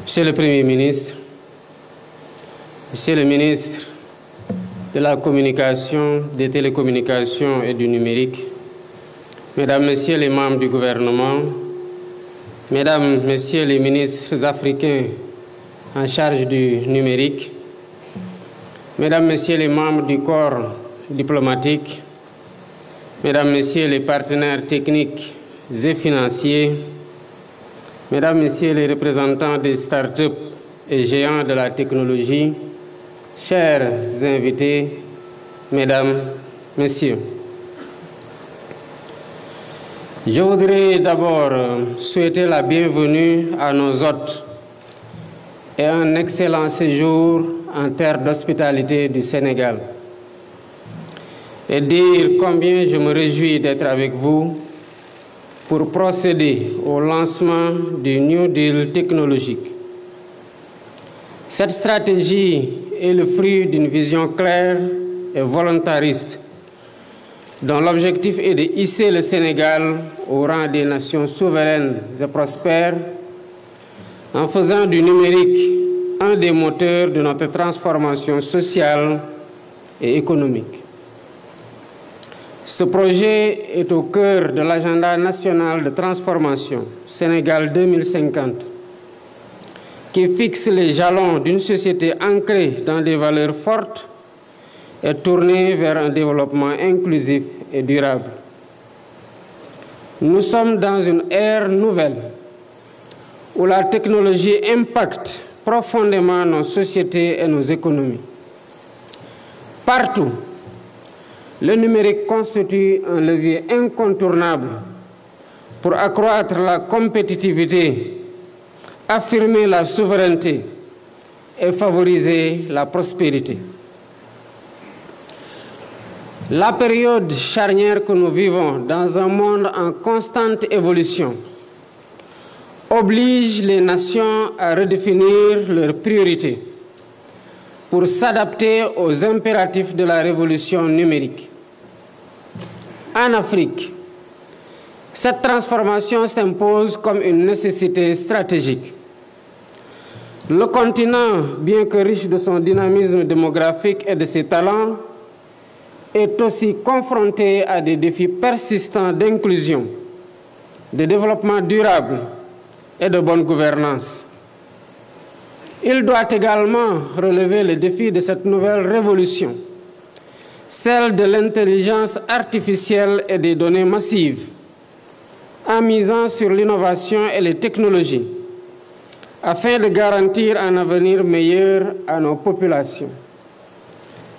Monsieur le Premier ministre, Monsieur le ministre de la Communication, des Télécommunications et du Numérique, Mesdames, Messieurs les membres du gouvernement, Mesdames, Messieurs les ministres africains en charge du numérique, Mesdames, Messieurs les membres du corps diplomatique, Mesdames, Messieurs les partenaires techniques et financiers, Mesdames, Messieurs les représentants des start-up et géants de la technologie, chers invités, Mesdames, Messieurs. Je voudrais d'abord souhaiter la bienvenue à nos hôtes et un excellent séjour en terre d'hospitalité du Sénégal et dire combien je me réjouis d'être avec vous pour procéder au lancement du New Deal technologique. Cette stratégie est le fruit d'une vision claire et volontariste dont l'objectif est de hisser le Sénégal au rang des nations souveraines et prospères en faisant du numérique un des moteurs de notre transformation sociale et économique. Ce projet est au cœur de l'agenda national de transformation Sénégal 2050 qui fixe les jalons d'une société ancrée dans des valeurs fortes et tournée vers un développement inclusif et durable. Nous sommes dans une ère nouvelle où la technologie impacte profondément nos sociétés et nos économies. Partout, le numérique constitue un levier incontournable pour accroître la compétitivité, affirmer la souveraineté et favoriser la prospérité. La période charnière que nous vivons dans un monde en constante évolution oblige les nations à redéfinir leurs priorités pour s'adapter aux impératifs de la révolution numérique. En Afrique, cette transformation s'impose comme une nécessité stratégique. Le continent, bien que riche de son dynamisme démographique et de ses talents, est aussi confronté à des défis persistants d'inclusion, de développement durable et de bonne gouvernance. Il doit également relever le défi de cette nouvelle révolution, celle de l'intelligence artificielle et des données massives, en misant sur l'innovation et les technologies, afin de garantir un avenir meilleur à nos populations.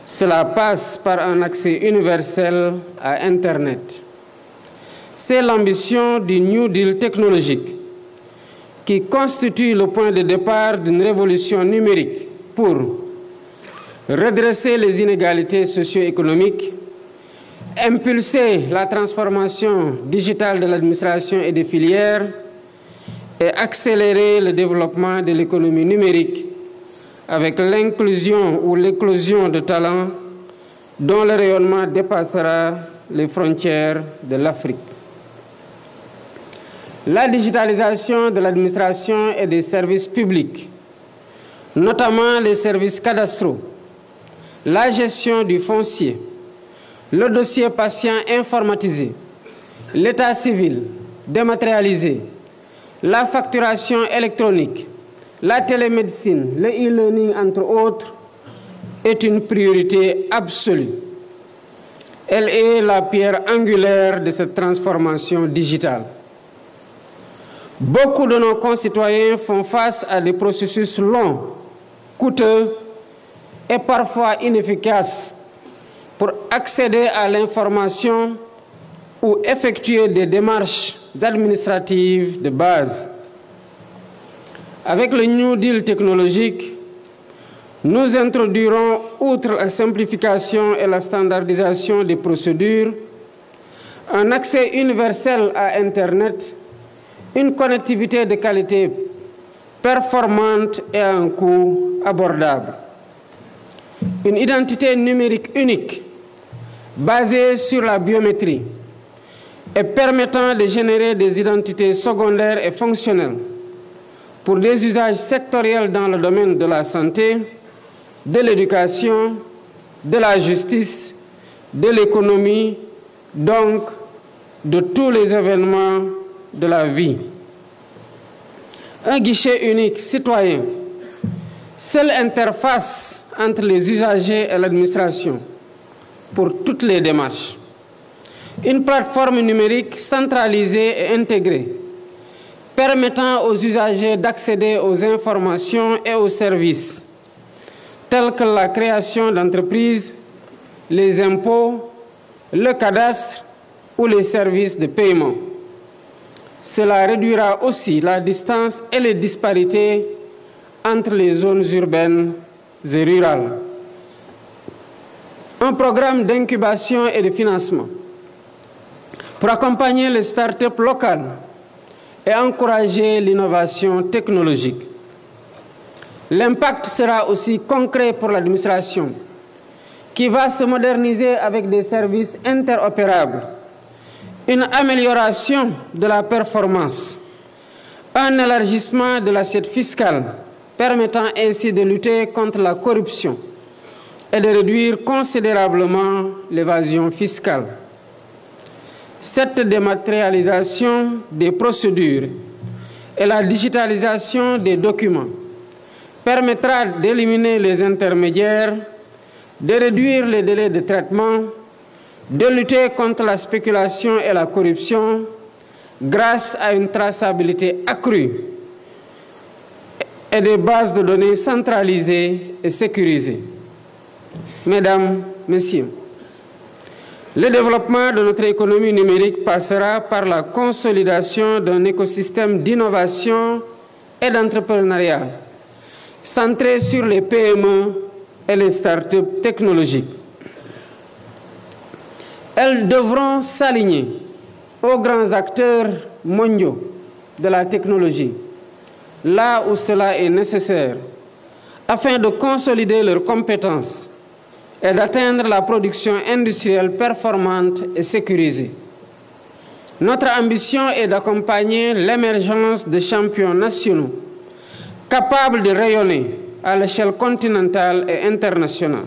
Cela passe par un accès universel à Internet. C'est l'ambition du New Deal technologique qui constitue le point de départ d'une révolution numérique pour redresser les inégalités socio-économiques, impulser la transformation digitale de l'administration et des filières et accélérer le développement de l'économie numérique avec l'inclusion ou l'éclosion de talents dont le rayonnement dépassera les frontières de l'Afrique. La digitalisation de l'administration et des services publics, notamment les services cadastraux, la gestion du foncier, le dossier patient informatisé, l'état civil dématérialisé, la facturation électronique, la télémédecine, le e-learning, entre autres, est une priorité absolue. Elle est la pierre angulaire de cette transformation digitale. Beaucoup de nos concitoyens font face à des processus longs, coûteux et parfois inefficaces pour accéder à l'information ou effectuer des démarches administratives de base. Avec le New Deal technologique, nous introduirons, outre la simplification et la standardisation des procédures, un accès universel à Internet, une connectivité de qualité performante et à un coût abordable. Une identité numérique unique, basée sur la biométrie et permettant de générer des identités secondaires et fonctionnelles, pour des usages sectoriels dans le domaine de la santé, de l'éducation, de la justice, de l'économie, donc de tous les événements de la vie. Un guichet unique citoyen, seule interface entre les usagers et l'administration pour toutes les démarches. Une plateforme numérique centralisée et intégrée, permettant aux usagers d'accéder aux informations et aux services, tels que la création d'entreprises, les impôts, le cadastre ou les services de paiement. Cela réduira aussi la distance et les disparités entre les zones urbaines et rurales. Un programme d'incubation et de financement pour accompagner les start-up locales et encourager l'innovation technologique. L'impact sera aussi concret pour l'administration, qui va se moderniser avec des services interopérables, une amélioration de la performance, un élargissement de l'assiette fiscale, permettant ainsi de lutter contre la corruption et de réduire considérablement l'évasion fiscale. Cette dématérialisation des procédures et la digitalisation des documents permettra d'éliminer les intermédiaires, de réduire les délais de traitement, de lutter contre la spéculation et la corruption grâce à une traçabilité accrue et des bases de données centralisées et sécurisées. Mesdames, Messieurs, le développement de notre économie numérique passera par la consolidation d'un écosystème d'innovation et d'entrepreneuriat centré sur les PME et les start-up technologiques. Elles devront s'aligner aux grands acteurs mondiaux de la technologie, là où cela est nécessaire, afin de consolider leurs compétences et d'atteindre la production industrielle performante et sécurisée. Notre ambition est d'accompagner l'émergence de champions nationaux capables de rayonner à l'échelle continentale et internationale.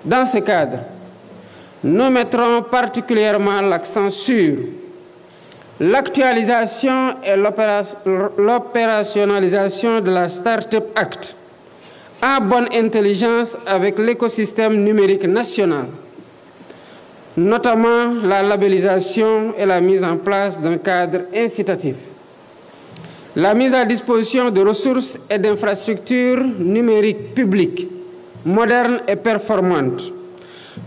Dans ce cadre, nous mettrons particulièrement l'accent sur l'actualisation et l'opérationnalisation de la Startup Act, en bonne intelligence avec l'écosystème numérique national, notamment la labellisation et la mise en place d'un cadre incitatif, la mise à disposition de ressources et d'infrastructures numériques publiques, modernes et performantes,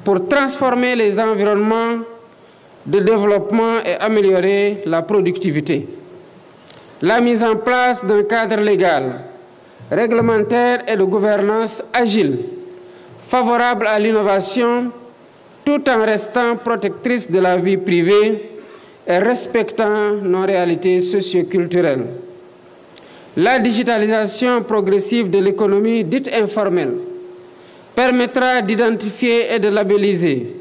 pour transformer les environnements de développement et améliorer la productivité, la mise en place d'un cadre légal, réglementaire et de gouvernance agile, favorable à l'innovation, tout en restant protectrice de la vie privée et respectant nos réalités socio-culturelles. La digitalisation progressive de l'économie dite informelle permettra d'identifier et de labelliser,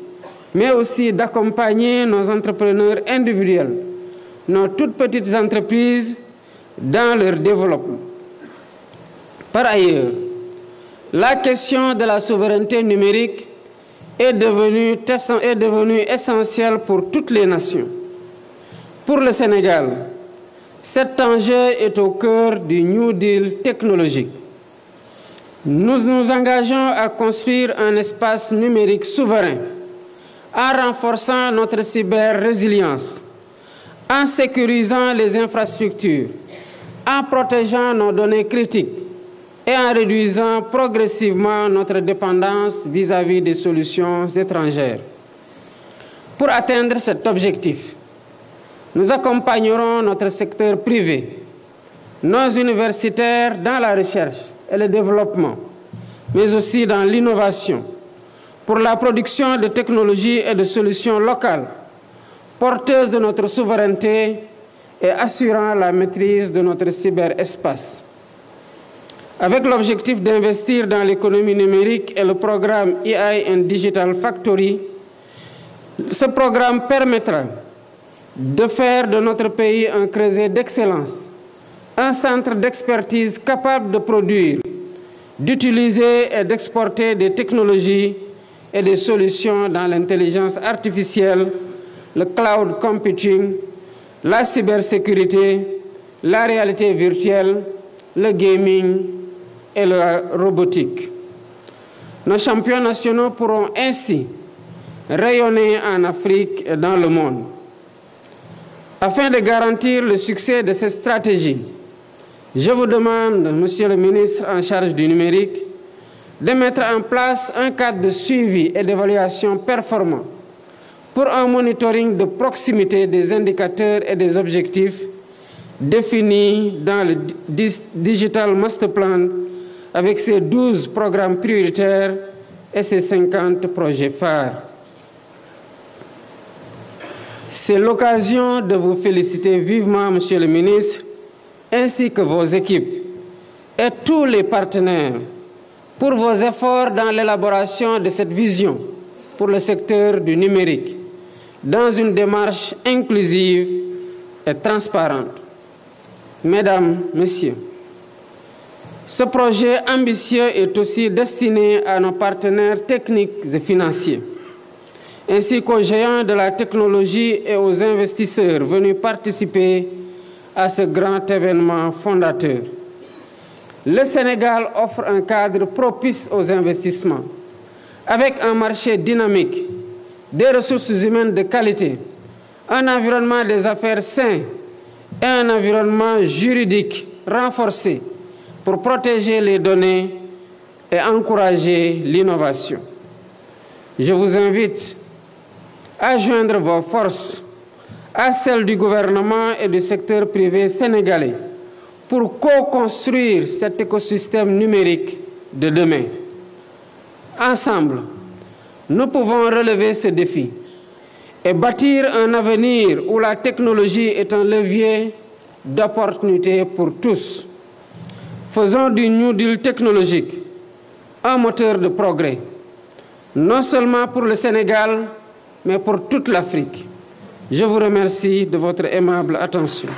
mais aussi d'accompagner nos entrepreneurs individuels, nos toutes petites entreprises dans leur développement. Par ailleurs, la question de la souveraineté numérique est devenue essentielle pour toutes les nations. Pour le Sénégal, cet enjeu est au cœur du New Deal technologique. Nous nous engageons à construire un espace numérique souverain en renforçant notre cyber-résilience, en sécurisant les infrastructures, en protégeant nos données critiques et en réduisant progressivement notre dépendance vis-à-vis des solutions étrangères. Pour atteindre cet objectif, nous accompagnerons notre secteur privé, nos universitaires dans la recherche et le développement, mais aussi dans l'innovation, pour la production de technologies et de solutions locales, porteuses de notre souveraineté et assurant la maîtrise de notre cyberespace. Avec l'objectif d'investir dans l'économie numérique et le programme AI and Digital Factory, ce programme permettra de faire de notre pays un creuset d'excellence un centre d'expertise capable de produire, d'utiliser et d'exporter des technologies et des solutions dans l'intelligence artificielle, le cloud computing, la cybersécurité, la réalité virtuelle, le gaming et la robotique. Nos champions nationaux pourront ainsi rayonner en Afrique et dans le monde. Afin de garantir le succès de cette stratégie, je vous demande, Monsieur le ministre en charge du numérique, de mettre en place un cadre de suivi et d'évaluation performant pour un monitoring de proximité des indicateurs et des objectifs définis dans le Digital Master Plan avec ses 12 programmes prioritaires et ses 50 projets phares. C'est l'occasion de vous féliciter vivement, Monsieur le ministre, ainsi que vos équipes et tous les partenaires pour vos efforts dans l'élaboration de cette vision pour le secteur du numérique, dans une démarche inclusive et transparente. Mesdames, Messieurs, ce projet ambitieux est aussi destiné à nos partenaires techniques et financiers, ainsi qu'aux géants de la technologie et aux investisseurs venus participer à ce grand événement fondateur. Le Sénégal offre un cadre propice aux investissements, avec un marché dynamique, des ressources humaines de qualité, un environnement des affaires sain et un environnement juridique renforcé pour protéger les données et encourager l'innovation. Je vous invite à joindre vos forces à celles du gouvernement et du secteur privé sénégalais pour co-construire cet écosystème numérique de demain. Ensemble, nous pouvons relever ce défi et bâtir un avenir où la technologie est un levier d'opportunité pour tous. Faisons du New Deal technologique un moteur de progrès, non seulement pour le Sénégal, mais pour toute l'Afrique. Je vous remercie de votre aimable attention.